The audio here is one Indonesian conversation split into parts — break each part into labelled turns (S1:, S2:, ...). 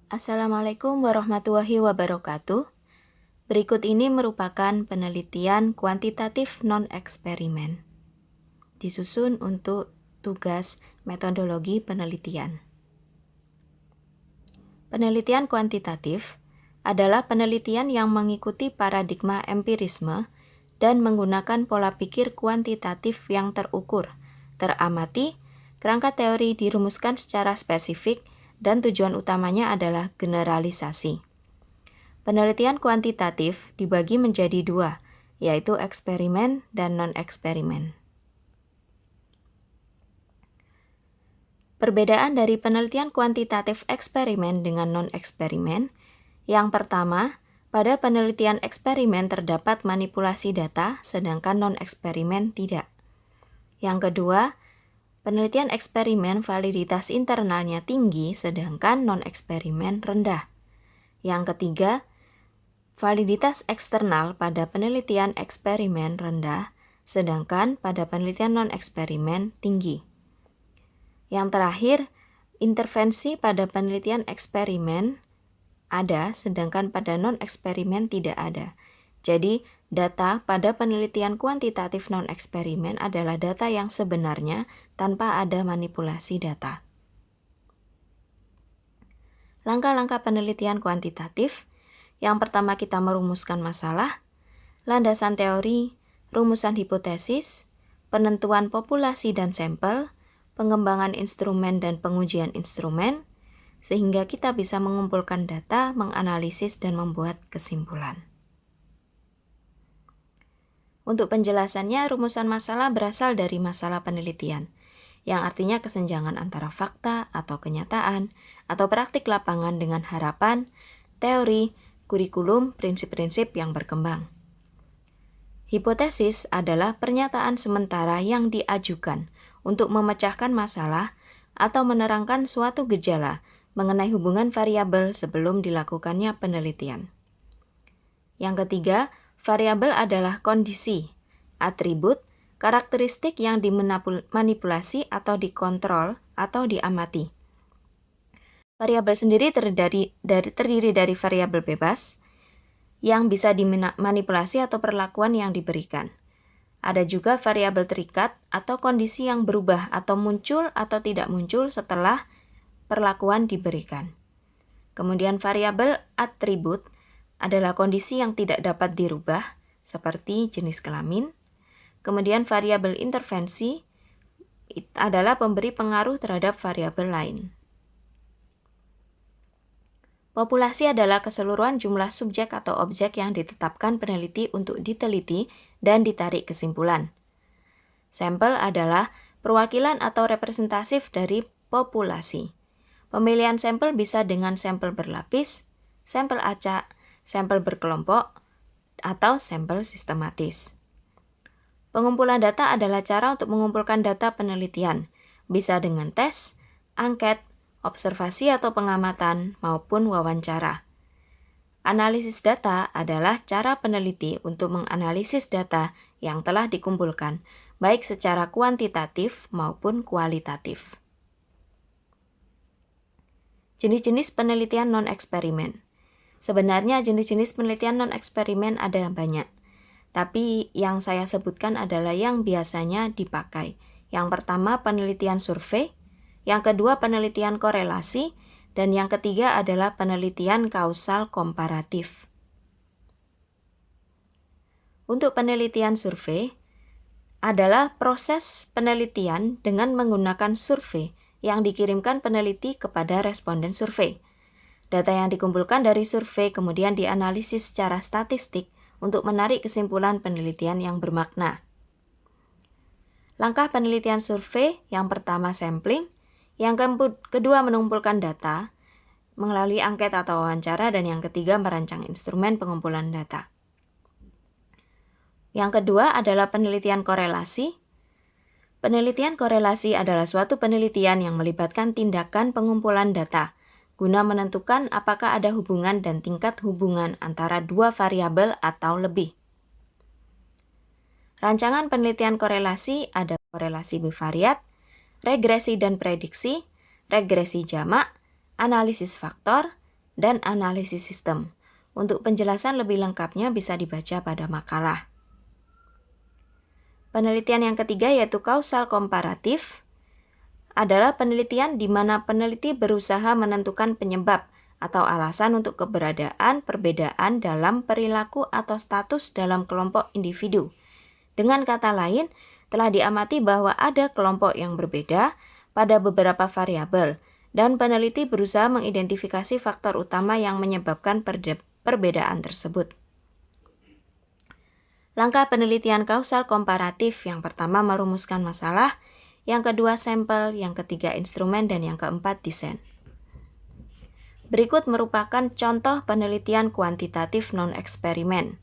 S1: Assalamualaikum warahmatullahi wabarakatuh. Berikut ini merupakan penelitian kuantitatif non-eksperimen, disusun untuk tugas metodologi penelitian. Penelitian kuantitatif adalah penelitian yang mengikuti paradigma empirisme dan menggunakan pola pikir kuantitatif yang terukur, teramati, kerangka teori dirumuskan secara spesifik, dan tujuan utamanya adalah generalisasi. Penelitian kuantitatif dibagi menjadi dua, yaitu eksperimen dan non-eksperimen. Perbedaan dari penelitian kuantitatif eksperimen dengan non-eksperimen, yang pertama, pada penelitian eksperimen terdapat manipulasi data, sedangkan non-eksperimen tidak. Yang kedua, penelitian eksperimen validitas internalnya tinggi, sedangkan non-eksperimen rendah. Yang ketiga, validitas eksternal pada penelitian eksperimen rendah, sedangkan pada penelitian non-eksperimen tinggi. Yang terakhir, intervensi pada penelitian eksperimen ada, sedangkan pada non-eksperimen tidak ada. Jadi, data pada penelitian kuantitatif non-eksperimen adalah data yang sebenarnya tanpa ada manipulasi data. Langkah-langkah penelitian kuantitatif. Yang pertama, kita merumuskan masalah, landasan teori, rumusan hipotesis, penentuan populasi dan sampel, pengembangan instrumen dan pengujian instrumen, sehingga kita bisa mengumpulkan data, menganalisis, dan membuat kesimpulan. Untuk penjelasannya, rumusan masalah berasal dari masalah penelitian, yang artinya kesenjangan antara fakta atau kenyataan, atau praktik lapangan dengan harapan, teori, kurikulum, prinsip-prinsip yang berkembang. Hipotesis adalah pernyataan sementara yang diajukan untuk memecahkan masalah atau menerangkan suatu gejala mengenai hubungan variabel sebelum dilakukannya penelitian. Yang ketiga, variabel adalah kondisi, atribut, karakteristik yang dimanipulasi atau dikontrol atau diamati. Variabel sendiri terdiri dari variabel bebas yang bisa dimanipulasi atau perlakuan yang diberikan. Ada juga variabel terikat atau kondisi yang berubah atau muncul atau tidak muncul setelah perlakuan diberikan. Kemudian variabel atribut adalah kondisi yang tidak dapat dirubah, seperti jenis kelamin. Kemudian variabel intervensi adalah pemberi pengaruh terhadap variabel lain. Populasi adalah keseluruhan jumlah subjek atau objek yang ditetapkan peneliti untuk diteliti dan ditarik kesimpulan. Sampel adalah perwakilan atau representatif dari populasi. Pemilihan sampel bisa dengan sampel berlapis, sampel acak, sampel berkelompok, atau sampel sistematis. Pengumpulan data adalah cara untuk mengumpulkan data penelitian, bisa dengan tes, angket, observasi atau pengamatan, maupun wawancara. Analisis data adalah cara peneliti untuk menganalisis data yang telah dikumpulkan, baik secara kuantitatif maupun kualitatif. Jenis-jenis penelitian non-eksperimen. Sebenarnya jenis-jenis penelitian non-eksperimen ada banyak, tapi yang saya sebutkan adalah yang biasanya dipakai. Yang pertama, penelitian survei. Yang kedua, penelitian korelasi, dan yang ketiga adalah penelitian kausal komparatif. Untuk penelitian survei adalah proses penelitian dengan menggunakan survei yang dikirimkan peneliti kepada responden survei. Data yang dikumpulkan dari survei kemudian dianalisis secara statistik untuk menarik kesimpulan penelitian yang bermakna. Langkah penelitian survei, yang pertama sampling, yang kedua mengumpulkan data melalui angket atau wawancara, dan yang ketiga merancang instrumen pengumpulan data. Yang kedua adalah penelitian korelasi. Penelitian korelasi adalah suatu penelitian yang melibatkan tindakan pengumpulan data guna menentukan apakah ada hubungan dan tingkat hubungan antara dua variabel atau lebih. Rancangan penelitian korelasi ada korelasi bivariat, regresi dan prediksi, regresi jamak, analisis faktor, dan analisis sistem. Untuk penjelasan lebih lengkapnya bisa dibaca pada makalah. Penelitian yang ketiga yaitu kausal komparatif adalah penelitian di mana peneliti berusaha menentukan penyebab atau alasan untuk keberadaan perbedaan dalam perilaku atau status dalam kelompok individu. Dengan kata lain, telah diamati bahwa ada kelompok yang berbeda pada beberapa variabel, dan peneliti berusaha mengidentifikasi faktor utama yang menyebabkan perbedaan tersebut. Langkah penelitian kausal komparatif yang pertama merumuskan masalah, yang kedua sampel, yang ketiga instrumen, dan yang keempat desain. Berikut merupakan contoh penelitian kuantitatif non-eksperimen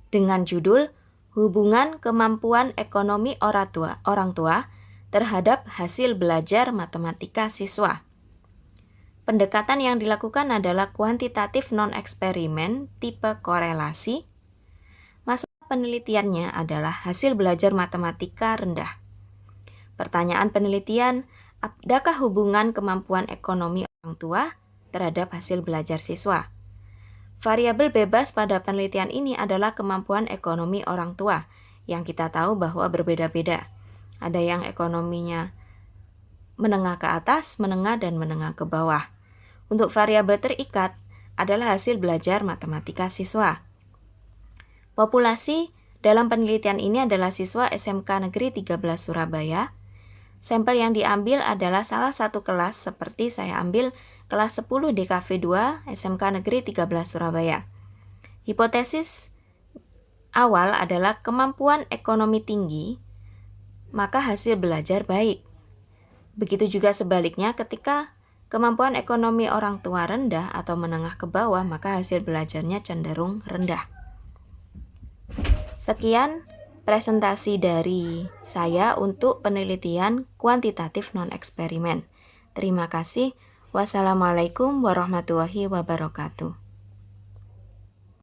S1: dengan judul Hubungan Kemampuan Ekonomi Orang Tua terhadap Hasil Belajar Matematika Siswa. Pendekatan yang dilakukan adalah kuantitatif non-eksperimen tipe korelasi. Masalah penelitiannya adalah hasil belajar matematika rendah. Pertanyaan penelitian, adakah hubungan kemampuan ekonomi orang tua terhadap hasil belajar siswa? Variabel bebas pada penelitian ini adalah kemampuan ekonomi orang tua, yang kita tahu bahwa berbeda-beda. Ada yang ekonominya menengah ke atas, menengah, dan menengah ke bawah. Untuk variabel terikat adalah hasil belajar matematika siswa. Populasi dalam penelitian ini adalah siswa SMK Negeri 13 Surabaya. Sampel yang diambil adalah salah satu kelas seperti saya ambil kelas 10 DKV 2 SMK Negeri 13 Surabaya. Hipotesis awal adalah kemampuan ekonomi tinggi, maka hasil belajar baik. Begitu juga sebaliknya ketika kemampuan ekonomi orang tua rendah atau menengah ke bawah, maka hasil belajarnya cenderung rendah. Sekian presentasi dari saya untuk penelitian kuantitatif non-eksperimen. Terima kasih. Wassalamualaikum warahmatullahi wabarakatuh.